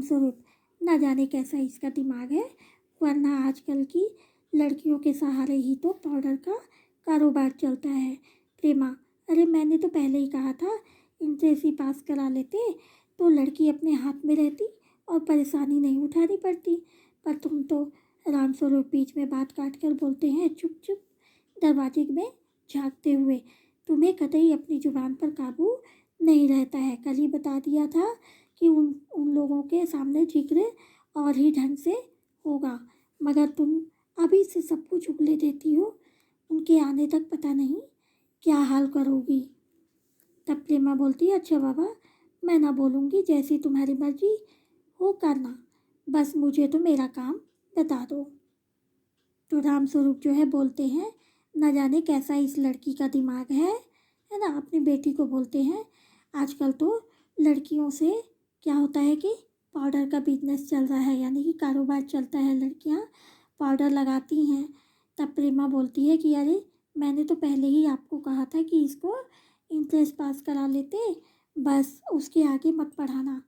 रामस्वरूप, न जाने कैसा इसका दिमाग है, वरना आजकल की लड़कियों के सहारे ही तो पाउडर का कारोबार चलता है। प्रेमा, अरे मैंने तो पहले ही कहा था इंट्रेंस ही पास करा लेते तो लड़की अपने हाथ में रहती और परेशानी नहीं उठानी पड़ती। पर तुम तो रामस्वरूप बीच में बात काट कर बोलते हैं चुप चुप दरवाजे में झांकते हुए। तुम्हें कतई अपनी जुबान पर काबू नहीं रहता है। कल ही बता दिया था कि उन उन लोगों के सामने जिक्र और ही ढंग से होगा, मगर तुम अभी से सब कुछ उगले देती हो। उनके आने तक पता नहीं क्या हाल करोगी। तब प्रेमा बोलती है, अच्छा बाबा, मैं ना बोलूँगी, जैसी तुम्हारी मर्जी हो करना, बस मुझे तो मेरा काम बता दो। तो रामस्वरूप जो है बोलते हैं, न जाने कैसा इस लड़की का दिमाग है ना। अपनी बेटी को बोलते हैं, आजकल तो लड़कियों से क्या होता है कि पाउडर का बिजनेस चल रहा है, यानी कि कारोबार चलता है, लड़कियां पाउडर लगाती हैं। तब प्रेमा बोलती है कि अरे मैंने तो पहले ही आपको कहा था कि इसको इंट्रेंस पास करा लेते, बस उसके आगे मत पढ़ाना,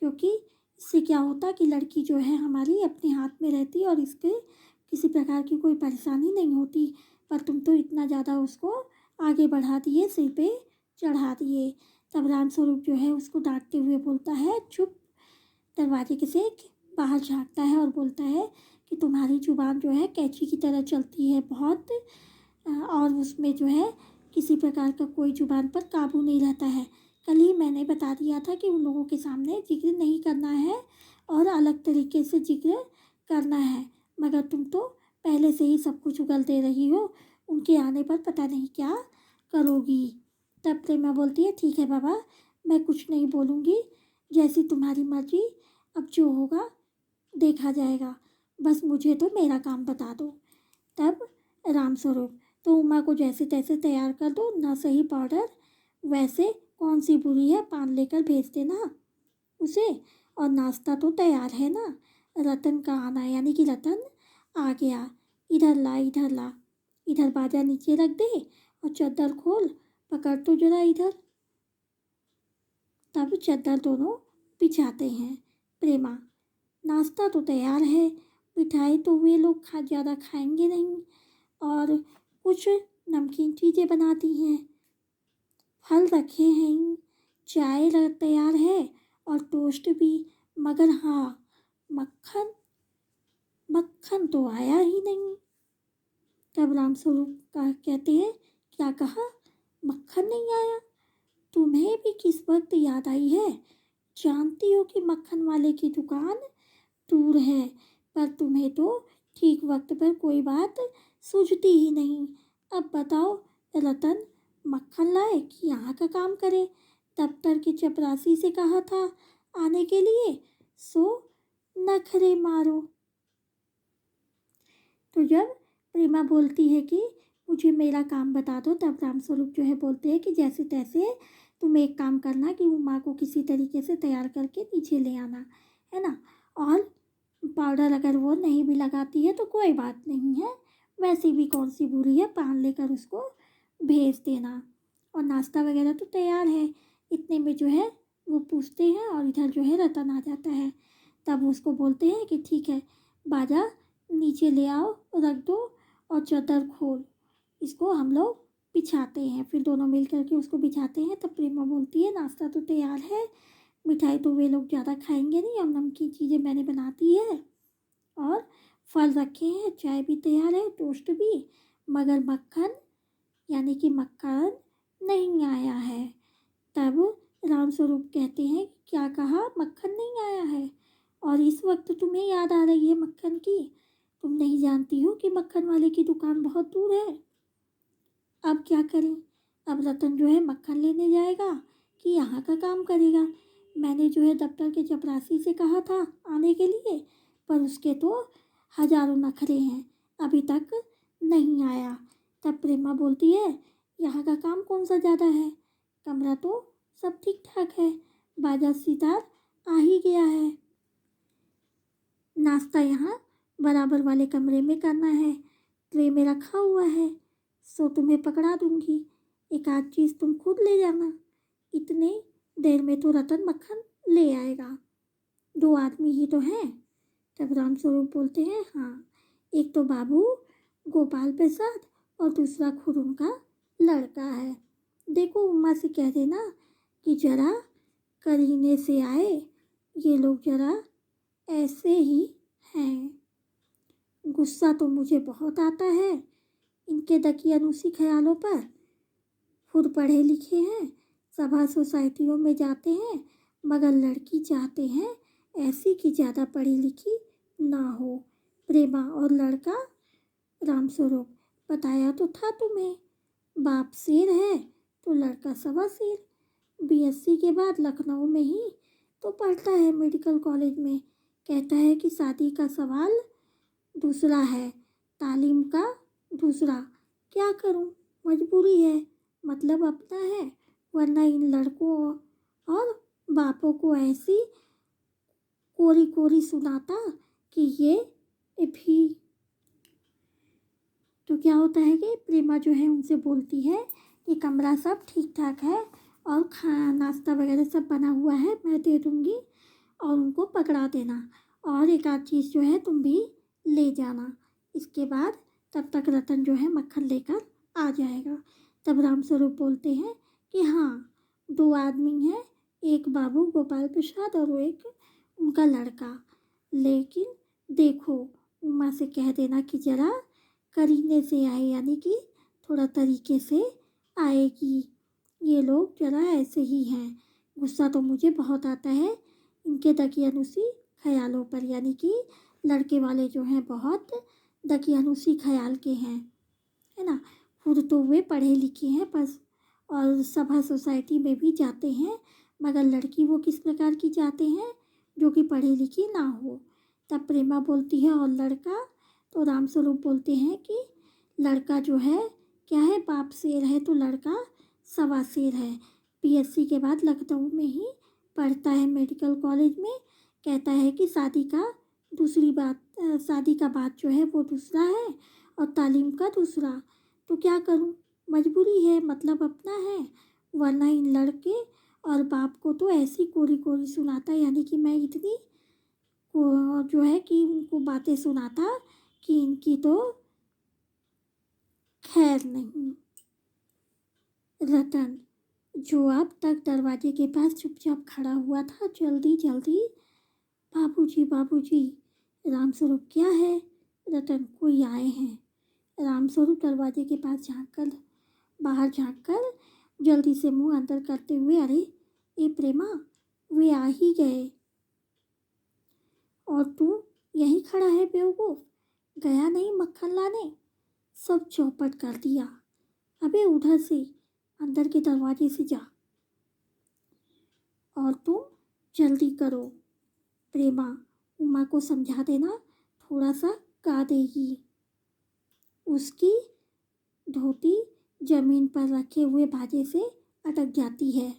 क्योंकि इससे क्या होता कि लड़की जो है हमारी अपने हाथ में रहती और इसके किसी प्रकार की कोई परेशानी नहीं होती। पर तुम तो इतना ज़्यादा उसको आगे बढ़ा दिए, सिर पे चढ़ा दिए। तब रामस्वरूप जो है उसको डांटते हुए बोलता है चुप, दरवाजे के से बाहर झाँकता है और बोलता है कि तुम्हारी जुबान जो है कैंची की तरह चलती है बहुत, और उसमें जो है किसी प्रकार का कोई जुबान पर काबू नहीं रहता है। कल ही मैंने बता दिया था कि उन लोगों के सामने जिक्र नहीं करना है और अलग तरीके से जिक्र करना है, मगर तुम तो पहले से ही सब कुछ उगल दे रही हो। उनके आने पर पता नहीं क्या करोगी। तब प्रेमा बोलती है, ठीक है बाबा, मैं कुछ नहीं बोलूँगी, जैसी तुम्हारी मर्जी, अब जो होगा देखा जाएगा, बस मुझे तो मेरा काम बता दो। तब रामस्वरूप, तो उमा को जैसे तैसे तैयार कर दो, ना सही पाउडर, वैसे कौन सी बुरी है, पान लेकर भेज देना उसे, और नाश्ता तो तैयार है ना। रतन का आना, यानी कि रतन आ गया, इधर ला इधर ला, इधर बाजा नीचे रख दे और चद्दर खोल, पकड़ तो जरा इधर। तब चद्दर दोनों बिछाते हैं। प्रेमा, नाश्ता तो तैयार है, मिठाई तो वे लोग ज़्यादा खाएंगे नहीं, और कुछ नमकीन चीज़ें बनाती हैं, फल रखे हैं, चाय तैयार है और टोस्ट भी, मगर हाँ, मक्खन मक्खन तो आया ही नहीं। तब रामस्वरूप का कहते हैं, क्या कहा, मक्खन नहीं आया? तुम्हें भी किस वक्त याद आई है? जानती हो कि मक्खन वाले की दुकान दूर है, पर तुम्हें तो ठीक वक्त पर कोई बात सूझती ही नहीं। अब बताओ, रतन मक्खन लाए कि यहाँ का काम करे? दफ्तर की चपरासी से कहा था आने के लिए, सो नखरे मारो। तो जब प्रेमा बोलती है कि मुझे मेरा काम बता दो, तब रामस्वरूप जो है बोलते हैं कि जैसे तैसे तुम एक काम करना कि उमा को किसी तरीके से तैयार करके नीचे ले आना, है ना। और पाउडर अगर वो नहीं भी लगाती है तो कोई बात नहीं है, वैसी भी कौन सी बुरी है, पान लेकर उसको भेज देना, और नाश्ता वगैरह तो तैयार है। इतने में जो है वो पूछते हैं और इधर जो है रतन आ जाता है। तब उसको बोलते हैं कि ठीक है, बाजा नीचे ले आओ, रख दो और चादर खोल, इसको हम लोग बिछाते हैं। फिर दोनों मिल करके उसको बिछाते हैं। तब प्रेमा बोलती है, नाश्ता तो तैयार है, मिठाई तो वे लोग ज़्यादा खाएंगे नहीं, और नमकीन चीज़ें मैंने बनाती है, और फल रखे हैं, चाय भी तैयार है, टोस्ट भी, मगर मक्खन, यानी कि मक्खन नहीं आया है। तब रामस्वरूप कहते हैं, क्या कहा, मक्खन नहीं आया है, और इस वक्त तुम्हें याद आ रही है मक्खन की? तुम नहीं जानती हो कि मक्खन वाले की दुकान बहुत दूर है? अब क्या करें? अब रतन जो है मक्खन लेने जाएगा कि यहाँ का काम करेगा? मैंने जो है दफ्तर के चपरासी से कहा था आने के लिए, पर उसके तो हजारों नखरे हैं, अभी तक नहीं आया। तब प्रेमा बोलती है, यहाँ का काम कौन सा ज़्यादा है, कमरा तो सब ठीक ठाक है, बाजा सितार आ ही गया है, नाश्ता यहाँ बराबर वाले कमरे में करना है, ट्रे में रखा हुआ है, सो तुम्हें पकड़ा दूंगी, एक आध चीज़ तुम खुद ले जाना, इतने देर में तो रतन मक्खन ले आएगा। दो आदमी ही तो हैं। तब रामस्वरूप बोलते हैं, हाँ, एक तो बाबू गोपाल प्रसाद और दूसरा खुद उनका लड़का है। देखो उमा से कह देना कि जरा करीने से आए, ये लोग जरा ऐसे ही हैं। गुस्सा तो मुझे बहुत आता है इनके दकियानूसी ख्यालों पर। खुद पढ़े लिखे हैं, सभा सोसाइटियों में जाते हैं, मगर लड़की चाहते हैं ऐसी कि ज़्यादा पढ़ी लिखी ना हो। प्रेमा और लड़का। रामस्वरूप, बताया तो था तुम्हें, बाप शेर है तो लड़का सवा शेर। बीएससी के बाद लखनऊ में ही तो पढ़ता है, मेडिकल कॉलेज में। कहता है कि शादी का सवाल दूसरा है, तालीम का दूसरा। क्या करूं, मजबूरी है, मतलब अपना है, वरना इन लड़कों और बापों को ऐसी कोरी कोरी सुनाता कि ये भी। तो क्या होता है कि प्रेमा जो है उनसे बोलती है कि कमरा सब ठीक ठाक है और खाना नाश्ता वगैरह सब बना हुआ है, मैं दे दूँगी और उनको पकड़ा देना, और एक आध चीज़ जो है तुम भी ले जाना। इसके बाद तब तक रतन जो है मक्खन लेकर आ जाएगा। तब रामस्वरूप बोलते हैं कि हाँ, दो आदमी हैं, एक बाबू गोपाल प्रसाद और वो एक उनका लड़का। लेकिन देखो उमा से कह देना कि ज़रा करीने से आए, यानी कि थोड़ा तरीके से आएगी। ये लोग जरा ऐसे ही हैं। गुस्सा तो मुझे बहुत आता है इनके दकियानूसी ख्यालों पर, यानी कि लड़के वाले जो हैं बहुत दकियानूसी ख्याल के हैं, है ना। खुद तो वे पढ़े लिखे हैं बस, और सभा सोसाइटी में भी जाते हैं, मगर लड़की वो किस प्रकार की चाहते हैं, जो कि पढ़ी लिखी ना हो। तब प्रेमा बोलती है और लड़का। तो रामस्वरूप बोलते हैं कि लड़का जो है क्या है, बाप शेर है तो लड़का सवा शेर है। पीएससी के बाद लखनऊ में ही पढ़ता है, मेडिकल कॉलेज में। कहता है कि शादी का बात जो है वो दूसरा है और तालीम का दूसरा। तो क्या करूं, मजबूरी है, मतलब अपना है, वरना इन लड़के और बाप को तो ऐसी कोरी कोरी सुनाता, यानी कि मैं इतनी को जो है कि उनको बातें सुनाता कि इनकी तो खैर नहीं। रतन, जो अब तक दरवाजे के पास चुपचाप खड़ा हुआ था, जल्दी जल्दी, बाबूजी बाबूजी। रामस्वरूप, क्या है? रतन, कोई आए हैं। रामस्वरूप दरवाजे के पास बाहर झांककर जल्दी से मुंह अंदर करते हुए, अरे ये प्रेमा, वे आ ही गए और तू यहीं खड़ा है बेवकूफ़, गया नहीं मक्खन लाने? सब चौपट कर दिया। अबे उधर से अंदर के दरवाजे से जा, और तुम जल्दी करो। प्रेमा, उमा को समझा देना, थोड़ा सा गा देगी। उसकी धोती जमीन पर रखे हुए भाजे से अटक जाती है।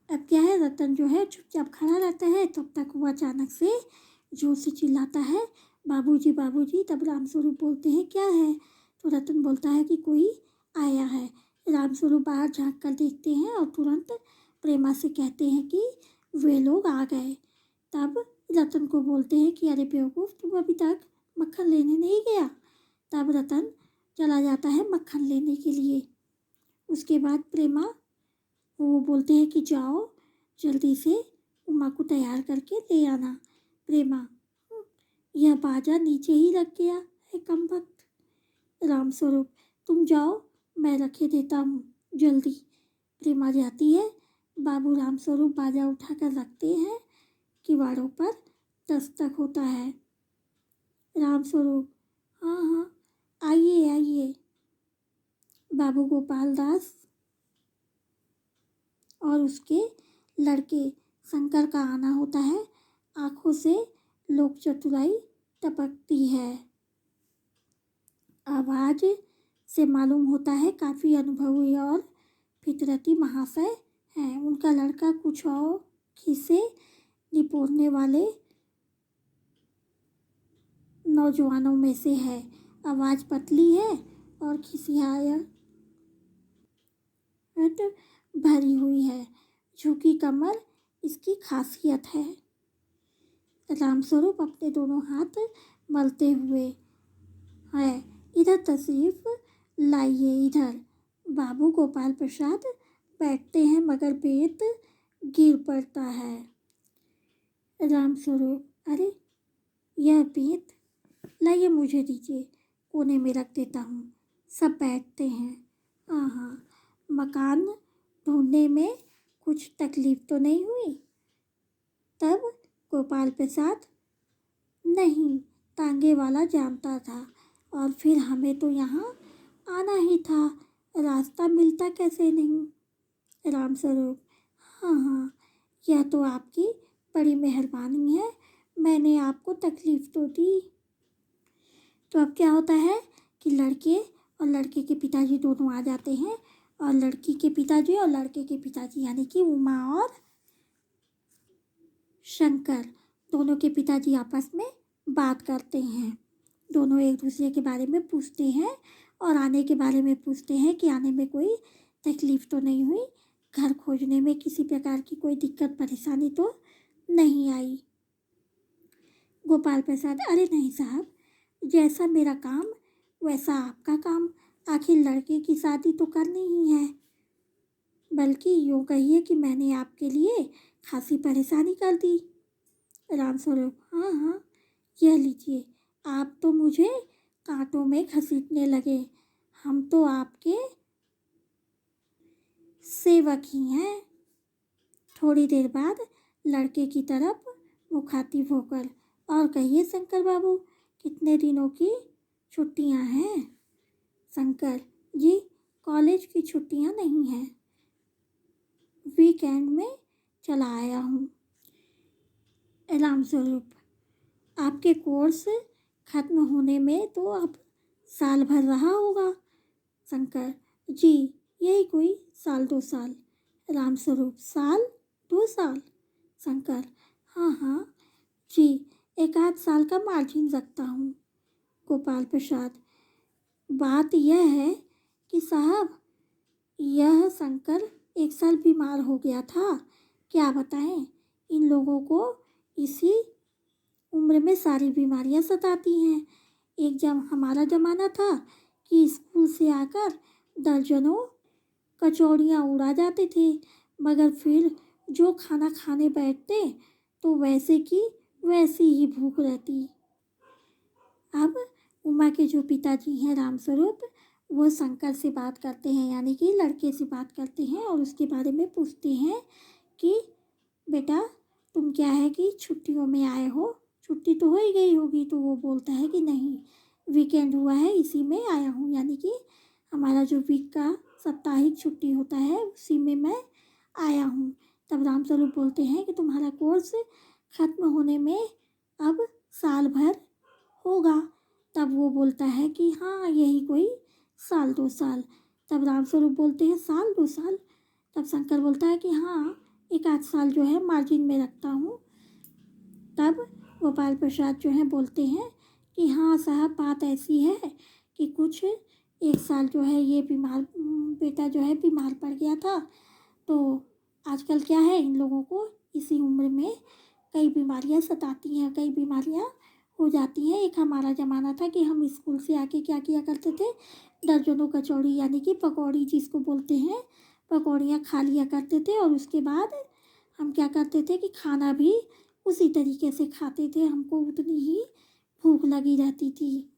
अब क्या है, रतन जो है चुपचाप खड़ा रहता है, तब तक वो अचानक से जोर से चिल्लाता है, बाबूजी बाबूजी। तब रामस्वरूप बोलते हैं, क्या है? तो रतन बोलता है कि कोई आया है। रामस्वरूप बाहर झांक कर देखते हैं और तुरंत प्रेमा से कहते हैं कि वे लोग आ गए। तब रतन को बोलते हैं कि अरे बेवकूफ़, तुम अभी तक मक्खन लेने नहीं गया? तब रतन चला जाता है मक्खन लेने के लिए। उसके बाद प्रेमा वो बोलते हैं कि जाओ जल्दी से उमा को तैयार करके ले आना। प्रेमा, यह बाजा नीचे ही रख गया है कमबख्त। रामस्वरूप, तुम जाओ, मैं रखे देता हूँ, जल्दी। प्रेमा जाती है। बाबू रामस्वरूप बाजा उठाकर रखते हैं, किवाड़ों पर दस्तक होता है। रामस्वरूप, हाँ हाँ, आइए आइए। बाबू गोपाल दास और उसके लड़के शंकर का आना होता है। आँखों से लोक चतुराई टपकती है। आवाज़ से मालूम होता है काफ़ी अनुभवी और फितरती महाशय हैं। उनका लड़का कुछ और खिस्से निपोरने वाले नौजवानों में से है। आवाज़ पतली है और खिसियाहट भरी हुई है। झुकी कमर इसकी खासियत है। रामस्वरूप अपने दोनों हाथ मलते हुए, है इधर तशरीफ लाइए इधर। बाबू गोपाल प्रसाद बैठते हैं मगर बेत गिर पड़ता है। रामस्वरूप, अरे यह बेत लाइए मुझे दीजिए, कोने में रख देता हूँ। सब बैठते हैं। हाँ, मकान ढूंढने में कुछ तकलीफ तो नहीं हुई? तब गोपाल प्रसाद, नहीं, तांगे वाला जानता था और फिर हमें तो यहाँ आना ही था, रास्ता मिलता कैसे नहीं। रामस्वरूप, हाँ, यह तो आपकी बड़ी मेहरबानी है, मैंने आपको तकलीफ़ तो दी। तो अब क्या होता है कि लड़के और लड़के के पिताजी दोनों आ जाते हैं और लड़की के पिताजी और लड़के के पिताजी यानी कि उमा और शंकर, दोनों के पिताजी आपस में बात करते हैं। दोनों एक दूसरे के बारे में पूछते हैं और आने के बारे में पूछते हैं कि आने में कोई तकलीफ़ तो नहीं हुई, घर खोजने में किसी प्रकार की कोई दिक्कत परेशानी तो नहीं आई। गोपाल प्रसाद, अरे नहीं साहब, जैसा मेरा काम वैसा आपका काम, आखिर लड़के की शादी तो करनी ही है। बल्कि यूँ कहिए कि मैंने आपके लिए खासी परेशानी कर दी। रामस्वरूप, हाँ, यह लीजिए, आप तो मुझे कांटों में घसीटने लगे, हम तो आपके सेवक ही हैं। थोड़ी देर बाद लड़के की तरफ मुखातिब होकर, और कहिए शंकर बाबू, कितने दिनों की छुट्टियां हैं? शंकर जी, कॉलेज की छुट्टियां नहीं हैं, वीकेंड में चला आया हूँ। रामस्वरूप, आपके कोर्स खत्म होने में तो अब साल भर रहा होगा। शंकर जी, यही कोई साल 2 साल। रामस्वरूप, साल 2 साल? शंकर, हाँ जी, 1 आध साल का मार्जिन रखता हूँ। गोपाल प्रसाद, बात यह है कि साहब, यह शंकर 1 साल बीमार हो गया था, क्या बताएं, इन लोगों को इसी उम्र में सारी बीमारियां सताती हैं। एक जब हमारा ज़माना था कि स्कूल से आकर दर्जनों कचौड़ियाँ उड़ा जाते थे, मगर फिर जो खाना खाने बैठते तो वैसे की वैसी ही भूख रहती। अब उमा के जो पिताजी हैं रामस्वरूप, वो शंकर से बात करते हैं यानी कि लड़के से बात करते हैं और उसके बारे में पूछते हैं कि बेटा, तुम क्या है कि छुट्टियों में आए हो, छुट्टी तो हो ही गई होगी। तो वो बोलता है कि नहीं, वीकेंड हुआ है इसी में आया हूँ, यानी कि हमारा जो वीक का साप्ताहिक छुट्टी होता है उसी में मैं आया हूँ। तब रामस्वरूप बोलते हैं कि तुम्हारा कोर्स ख़त्म होने में अब साल भर होगा। तब वो बोलता है कि हाँ, यही कोई साल 2 साल। तब रामस्वरूप बोलते हैं साल 2 साल? तब शंकर बोलता है कि हाँ, 1 आध साल जो है मार्जिन में रखता हूँ। तब गोपाल प्रसाद जो है बोलते हैं कि हाँ साहब, बात ऐसी है कि कुछ 1 साल जो है ये बेटा जो है बीमार पड़ गया था। तो आजकल क्या है, इन लोगों को इसी उम्र में कई बीमारियां सताती हैं, कई बीमारियां हो जाती हैं। एक हमारा ज़माना था कि हम स्कूल से आके क्या किया करते थे, दर्जनों कचौड़ी यानी कि पकौड़ी जिसको बोलते हैं, पकौड़ियाँ खा लिया करते थे और उसके बाद हम क्या करते थे कि खाना भी उसी तरीके से खाते थे, हमको उतनी ही भूख लगी रहती थी।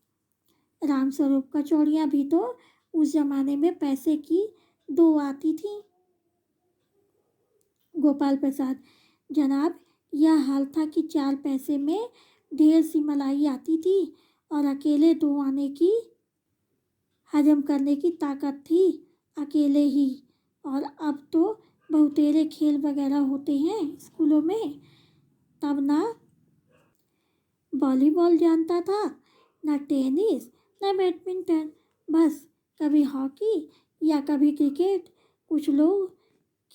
रामस्वरूप, कचौड़ियाँ भी तो उस ज़माने में पैसे की 2 आती थी। गोपाल प्रसाद, जनाब, यह हाल था कि 4 पैसे में ढेर सी मलाई आती थी और अकेले 2 आने की हजम करने की ताकत थी अकेले ही। और अब तो बहुतेरे खेल वगैरह होते हैं स्कूलों में, तब ना वॉलीबॉल जानता था, ना टेनिस, ना बैडमिंटन, बस कभी हॉकी या कभी क्रिकेट कुछ लोग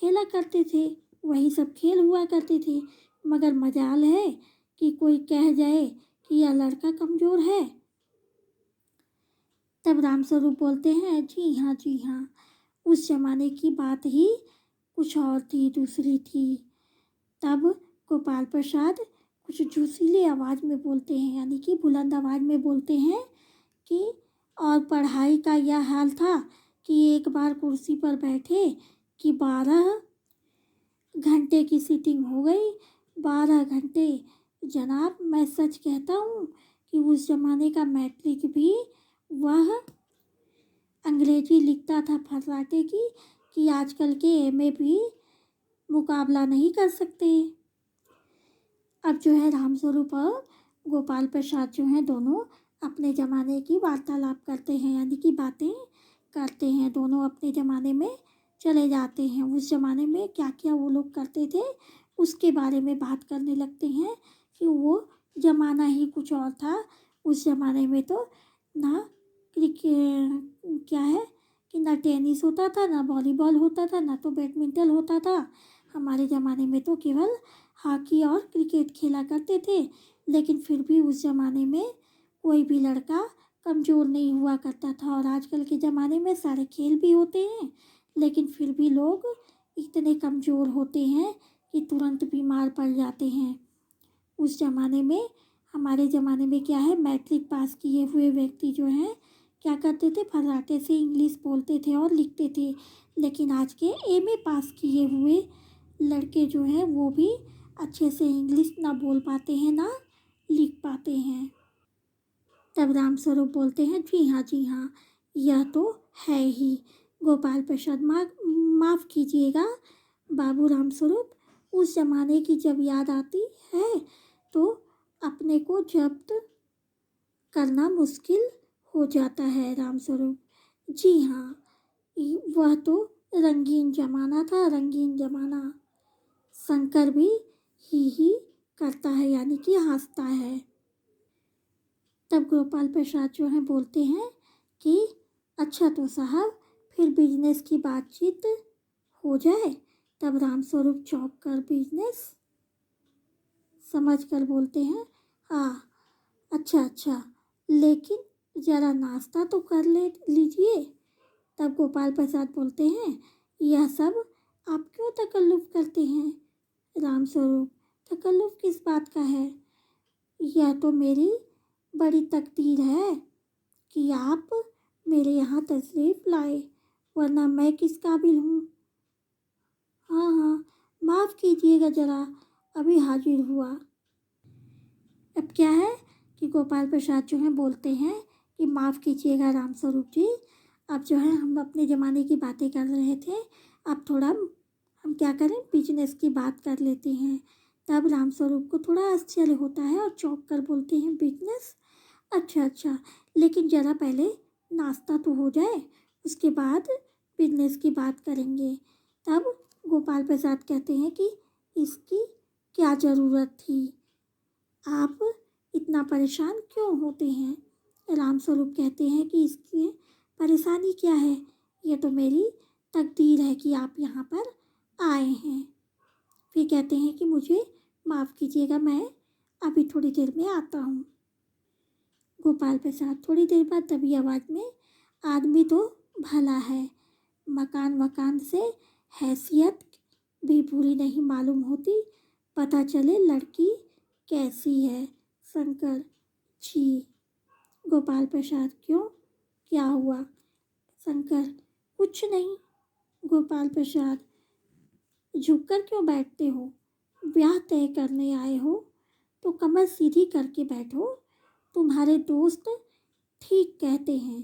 खेला करते थे, वही सब खेल हुआ करते थे। मगर मजाल है कि कोई कह जाए कि यह लड़का कमज़ोर है। तब रामस्वरूप बोलते हैं, जी हाँ, जी हाँ, उस ज़माने की बात ही कुछ और थी, दूसरी थी। तब गोपाल प्रसाद कुछ जोशीली आवाज़ में बोलते हैं, यानी कि बुलंद आवाज़ में बोलते हैं कि और पढ़ाई का यह हाल था कि एक बार कुर्सी पर बैठे कि 12 घंटे की सीटिंग हो गई। 12 घंटे। जनाब, मैं सच कहता हूँ कि उस ज़माने का मैट्रिक भी वह अंग्रेजी लिखता था फर्राटे की कि आजकल के एमए भी मुकाबला नहीं कर सकते। अब जो है रामस्वरूप और गोपाल प्रसाद जो हैं दोनों अपने ज़माने की वार्तालाप करते हैं, यानी कि बातें करते हैं। दोनों अपने ज़माने में चले जाते हैं, उस ज़माने में क्या क्या वो लोग करते थे उसके बारे में बात करने लगते हैं कि वो ज़माना ही कुछ और था। उस ज़माने में तो ना क्रिकेट क्या है कि ना टेनिस होता था, ना वॉलीबॉल होता था, ना तो बैडमिंटन होता था। हमारे ज़माने में तो केवल हॉकी और क्रिकेट खेला करते थे। लेकिन फिर भी उस ज़माने में कोई भी लड़का कमज़ोर नहीं हुआ करता था। और आजकल के ज़माने में सारे खेल भी होते हैं, लेकिन फिर भी लोग इतने कमज़ोर होते हैं कि तुरंत बीमार पड़ जाते हैं। उस ज़माने में, हमारे ज़माने में क्या है, मैट्रिक पास किए हुए व्यक्ति जो हैं क्या करते थे, फर्राटे से इंग्लिश बोलते थे और लिखते थे। लेकिन आज के एमए पास किए हुए लड़के जो हैं वो भी अच्छे से इंग्लिश ना बोल पाते हैं, ना लिख पाते हैं। तब रामस्वरूप बोलते हैं, जी हाँ जी हाँ, यह तो है ही। गोपाल प्रसाद, माफ़ कीजिएगा बाबू रामस्वरूप, उस ज़माने की जब याद आती है तो अपने को जब्त करना मुश्किल हो जाता है रामस्वरूप। जी हाँ, वह तो रंगीन ज़माना था, रंगीन ज़माना। शंकर भी ही करता है, यानी कि हंसता है। तब गोपाल प्रसाद जो है बोलते हैं कि अच्छा तो साहब, फिर बिजनेस की बातचीत हो जाए। तब रामस्वरूप चौंक कर बिजनेस समझ कर बोलते हैं, हाँ अच्छा अच्छा, लेकिन ज़रा नाश्ता तो कर ले लीजिए। तब गोपाल प्रसाद बोलते हैं, यह सब आप क्यों तकल्लुफ़ करते हैं रामस्वरूप? तकल्लुफ़ किस बात का है? यह तो मेरी बड़ी तकदीर है कि आप मेरे यहाँ तशरीफ़ लाए, वरना मैं किस काबिल हूँ। हाँ हाँ, माफ़ कीजिएगा ज़रा, अभी हाजिर हुआ। अब क्या है कि गोपाल प्रसाद जो हैं बोलते हैं कि माफ़ कीजिएगा रामस्वरूप जी, अब जो है हम अपने ज़माने की बातें कर रहे थे, अब थोड़ा हम क्या करें, बिजनेस की बात कर लेते हैं। तब रामस्वरूप को थोड़ा आश्चर्य होता है और चौंक कर बोलते हैं, बिजनेस? अच्छा अच्छा, लेकिन ज़रा पहले नाश्ता तो हो जाए, उसके बाद बिजनेस की बात करेंगे। तब गोपाल प्रसाद कहते हैं कि इसकी क्या ज़रूरत थी, आप इतना परेशान क्यों होते हैं? रामस्वरूप कहते हैं कि इसकी परेशानी क्या है, ये तो मेरी तकदीर है कि आप यहाँ पर आए हैं। फिर कहते हैं कि मुझे माफ़ कीजिएगा, मैं अभी थोड़ी देर में आता हूँ। गोपाल प्रसाद थोड़ी देर बाद तभी आवाज़ में, आदमी तो भला है, मकान वकान से हैसियत भी पूरी नहीं मालूम होती, पता चले लड़की कैसी है। शंकर, जी। गोपाल प्रसाद, क्यों, क्या हुआ? शंकर, कुछ नहीं। गोपाल प्रसाद, झुककर क्यों बैठते हो? ब्याह तय करने आए हो तो कमर सीधी करके बैठो। तुम्हारे दोस्त ठीक कहते हैं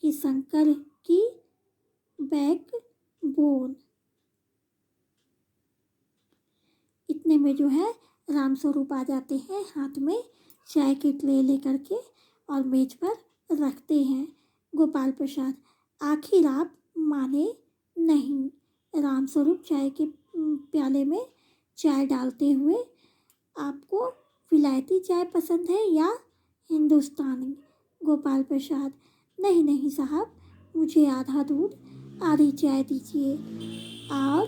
कि शंकर की बैक बोन। इतने में जो है रामस्वरूप आ जाते हैं, हाथ में चाय की ट्रे लेकर के, और मेज पर रखते हैं। गोपाल प्रसाद, आखिर आप माने नहीं। रामस्वरूप चाय के प्याले में चाय डालते हुए, आपको विलायती चाय पसंद है या हिंदुस्तानी? गोपाल प्रसाद, नहीं नहीं साहब, मुझे आधा दूध आधी चाय दीजिए, और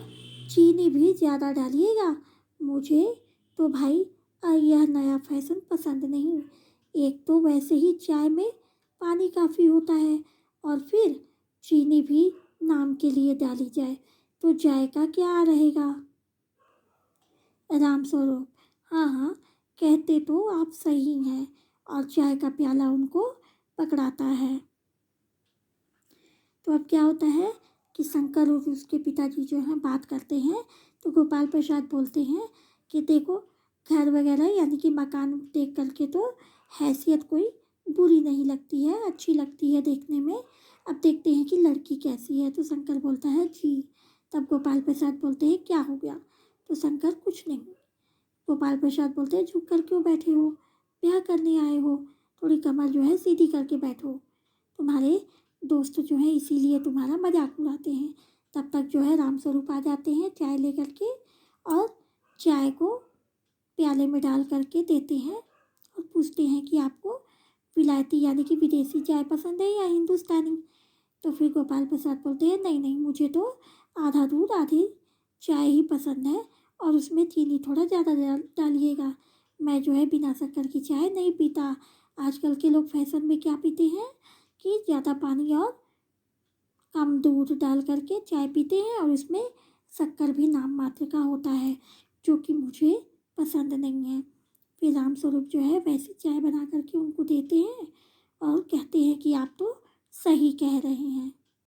चीनी भी ज़्यादा डालिएगा। मुझे तो भाई यह नया फैशन पसंद नहीं। एक तो वैसे ही चाय में पानी काफ़ी होता है, और फिर चीनी भी नाम के लिए डाली जाए तो जायका क्या रहेगा? रामस्वरूप, हाँ हाँ, कहते कहते तो आप सही हैं, और चाय का प्याला उनको पकड़ाता है। तो अब क्या होता है कि शंकर और उसके पिताजी जो हैं बात करते हैं, तो गोपाल प्रसाद बोलते हैं कि देखो, घर वगैरह यानी कि मकान देख करके तो हैसियत कोई बुरी नहीं लगती है, अच्छी लगती है देखने में। अब देखते हैं कि लड़की कैसी है। तो शंकर बोलता है जी। तब गोपाल प्रसाद बोलते हैं क्या हो गया? तो शंकर कुछ नहीं। गोपाल प्रसाद बोलते हैं झुक कर क्यों बैठे हो, ब्याह करने आए हो, थोड़ी कमर जो है सीधी करके बैठो। तुम्हारे दोस्त जो है इसीलिए तुम्हारा मजाक उड़ाते हैं। तब तक जो है रामस्वरूप आ जाते हैं चाय लेकर के, और चाय को प्याले में डाल करके देते हैं और पूछते हैं कि आपको विलायती यानी कि विदेशी चाय पसंद है या हिंदुस्तानी? तो फिर गोपाल प्रसाद बोलते हैं नहीं नहीं, मुझे तो आधा दूध आधी चाय ही पसंद है, और उसमें चीनी थोड़ा ज़्यादा डालिएगा। मैं जो है बिना शक्कर की चाय नहीं पीता। आजकल के लोग फैशन में क्या पीते हैं कि ज़्यादा पानी और कम दूध डाल करके चाय पीते हैं, और उसमें शक्कर भी नाम मात्र का होता है, जो कि मुझे पसंद नहीं है। फिर रामस्वरूप जो है वैसी चाय बना करके उनको देते हैं और कहते हैं कि आप तो सही कह रहे हैं।